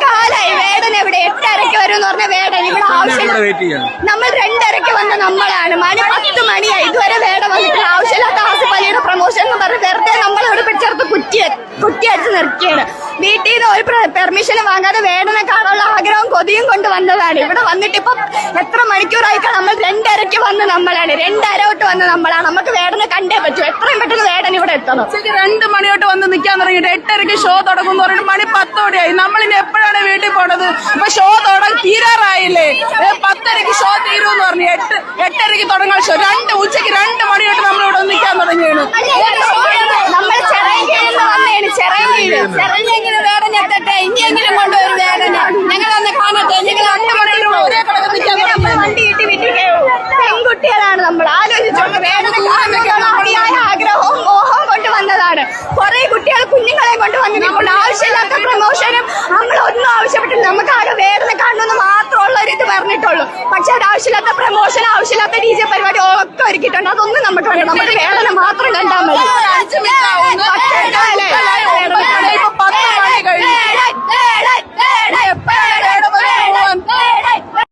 കാലായി വേടൻ എവിടെ 8:30 വരും എന്ന് പറഞ്ഞ വേടൻ ഇവിടെ ആവശ്യം. നമ്മൾ 2:30 വന്ന നമ്മളാണ്. മണി 10 മണിയായി ഇതുവരെ വേടൻ വന്നിട്ടില്ല. ആവശ്യമില്ലാത്ത ആസിഫ് പ്രൊമോഷൻ എന്ന് പറഞ്ഞ് വെറുതെ നമ്മളോട് പിടിച്ചെടുത്ത് കുറ്റിയടിച്ച് നിർത്തിയാണ്. വീട്ടിൽ നിന്ന് ഒരു പെർമിഷൻ വാങ്ങാതെ വേടനെ കാണാനുള്ള ആഗ്രഹവും കൊതിയും കൊണ്ട് വന്നതാണ്. ഇവിടെ വന്നിട്ട് ഇപ്പം എത്ര മണിക്കൂറായിക്കാണ്. നമ്മൾ 2:30 വന്ന് നമ്മളാണ്. 2:30 തൊട്ട് വന്ന് നമ്മളാണ്. നമുക്ക് വേടനെ കണ്ടേ പറ്റൂ. എത്രയും പെട്ടെന്ന് വേടൻ ഇവിടെ എത്തണം. 2 മണിയോട്ട് വന്ന് നിൽക്കാൻ തുടങ്ങിയിട്ട് 8:30 ഷോ തുടങ്ങും പറഞ്ഞിട്ട് മണി 10 ആയി. നമ്മളിനി എപ്പോഴാണ് വീട്ടിൽ പോണത്? ഇപ്പൊ ഷോ തീരാറായില്ലേ? 10:30 ഷോ തീരുമെന്ന് പറഞ്ഞു. 8:30 തുടങ്ങാൻ ഷോ. ഉച്ചയ്ക്ക് 2 മണിയോട്ട് നമ്മളിവിടെ നിൽക്കാൻ തുടങ്ങിയാണ്. നമ്മൾ ചെറിയ വന്നേന് ചെറിയെങ്കിലും വേടന എത്തട്ടെ. ഇനിയെങ്കിലും കൊണ്ടുവരും വേടന. ഞങ്ങളൊന്ന് കാണട്ടെ. ഞങ്ങൾ 2 മണിക്കൂർ ഒരേ കിടന്ന് നിൽക്കാൻ വണ്ടി കിട്ടി വിട്ടിട്ടേ. പെൺകുട്ടികളാണ് നമ്മൾ. ആലോചിച്ചോണ്ട് വേടന അതിയായ ആഗ്രഹവും മോഹവും കൊണ്ട് വന്നതാണ്. കുറെ കുട്ടികൾ കുഞ്ഞുങ്ങളെ കൊണ്ട് വന്നിട്ടുണ്ട്. ആവശ്യമില്ലാത്ത പ്രമോഷനും നമ്മളൊന്നും ആവശ്യപ്പെട്ടില്ല. നമുക്ക് ആകെ വേടന കാണണമെന്ന് മാത്രമുള്ള ഒരു ഇത് പറഞ്ഞിട്ടുള്ളൂ. പക്ഷെ അത് ആവശ്യമില്ലാത്ത പ്രമോഷൻ, ആവശ്യമില്ലാത്ത DJ പരിപാടി ഒക്കെ ഒരുക്കിയിട്ടുണ്ട്. അതൊന്നും നമുക്ക് വേണം.